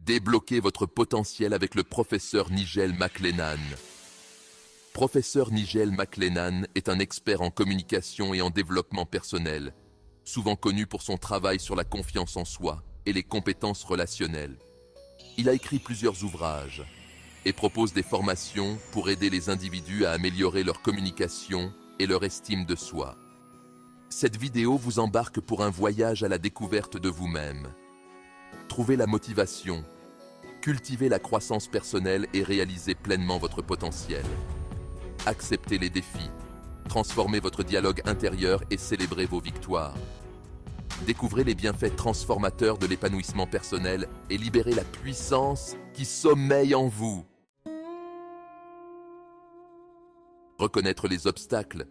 Débloquez votre potentiel avec le professeur Nigel McLennan. Professeur Nigel McLennan est un expert en communication et en développement personnel, souvent connu pour son travail sur la confiance en soi et les compétences relationnelles. Il a écrit plusieurs ouvrages et propose des formations pour aider les individus à améliorer leur communication et leur estime de soi. Cette vidéo vous embarque pour un voyage à la découverte de vous-même. Trouvez la motivation, cultivez la croissance personnelle et réalisez pleinement votre potentiel. Acceptez les défis, transformez votre dialogue intérieur et célébrez vos victoires. Découvrez les bienfaits transformateurs de l'épanouissement personnel et libérez la puissance qui sommeille en vous. Reconnaître les obstacles,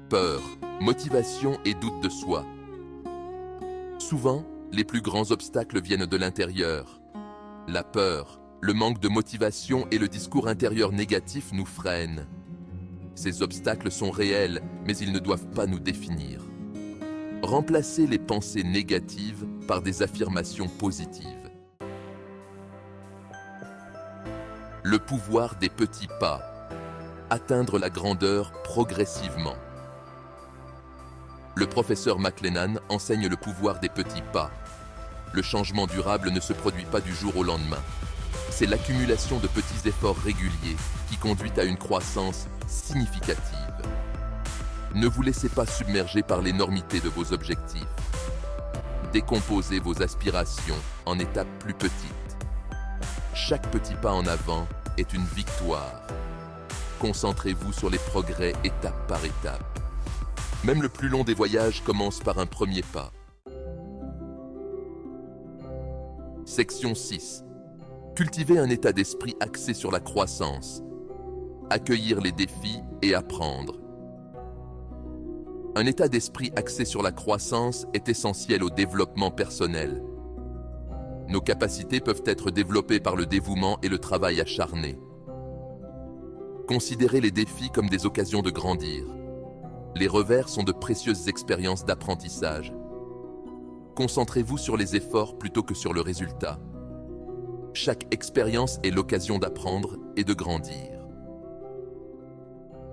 peur, motivation et doute de soi. Souvent, les plus grands obstacles viennent de l'intérieur. La peur, le manque de motivation et le discours intérieur négatif nous freinent. Ces obstacles sont réels, mais ils ne doivent pas nous définir. Remplacez les pensées négatives par des affirmations positives. Le pouvoir des petits pas. Atteindre la grandeur progressivement. Le professeur McLennan enseigne le pouvoir des petits pas. Le changement durable ne se produit pas du jour au lendemain. C'est l'accumulation de petits efforts réguliers qui conduit à une croissance significative. Ne vous laissez pas submerger par l'énormité de vos objectifs. Décomposez vos aspirations en étapes plus petites. Chaque petit pas en avant est une victoire. Concentrez-vous sur les progrès étape par étape. Même le plus long des voyages commence par un premier pas. Section 6. Cultiver un état d'esprit axé sur la croissance. Accueillir les défis et apprendre. Un état d'esprit axé sur la croissance est essentiel au développement personnel. Nos capacités peuvent être développées par le dévouement et le travail acharné. Considérez les défis comme des occasions de grandir. Les revers sont de précieuses expériences d'apprentissage. Concentrez-vous sur les efforts plutôt que sur le résultat. Chaque expérience est l'occasion d'apprendre et de grandir.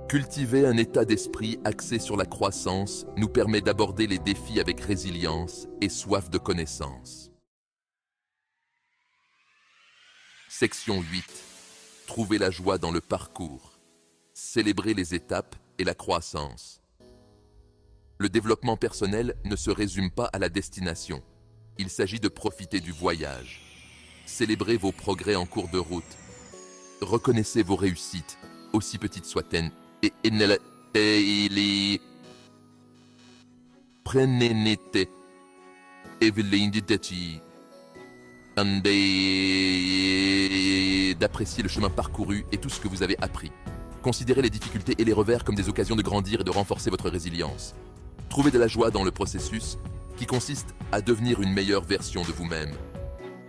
Cultiver un état d'esprit axé sur la croissance nous permet d'aborder les défis avec résilience et soif de connaissance. Section 8. Trouver la joie dans le parcours. Célébrer les étapes et la croissance. Le développement personnel ne se résume pas à la destination. Il s'agit de profiter du voyage. Célébrez vos progrès en cours de route. Reconnaissez vos réussites, aussi petites soient-elles, et prenez d'apprécier le chemin parcouru et tout ce que vous avez appris. Considérez les difficultés et les revers comme des occasions de grandir et de renforcer votre résilience. Trouvez de la joie dans le processus qui consiste à devenir une meilleure version de vous-même.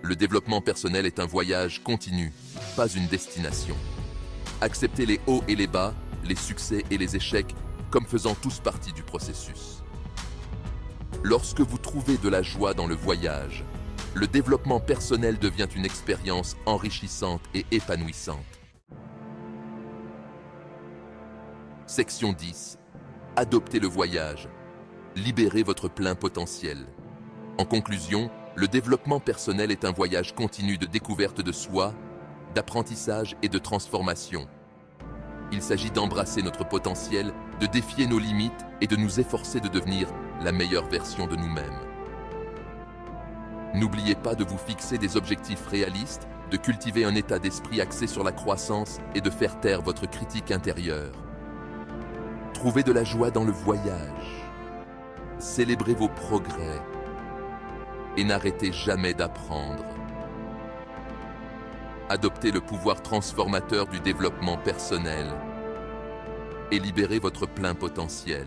Le développement personnel est un voyage continu, pas une destination. Acceptez les hauts et les bas, les succès et les échecs, comme faisant tous partie du processus. Lorsque vous trouvez de la joie dans le voyage, le développement personnel devient une expérience enrichissante et épanouissante. Section 10. Adoptez le voyage. Libérez votre plein potentiel. En conclusion, le développement personnel est un voyage continu de découverte de soi, d'apprentissage et de transformation. Il s'agit d'embrasser notre potentiel, de défier nos limites et de nous efforcer de devenir la meilleure version de nous-mêmes. N'oubliez pas de vous fixer des objectifs réalistes, de cultiver un état d'esprit axé sur la croissance et de faire taire votre critique intérieure. Trouvez de la joie dans le voyage. Célébrez vos progrès et n'arrêtez jamais d'apprendre. Adoptez le pouvoir transformateur du développement personnel et libérez votre plein potentiel.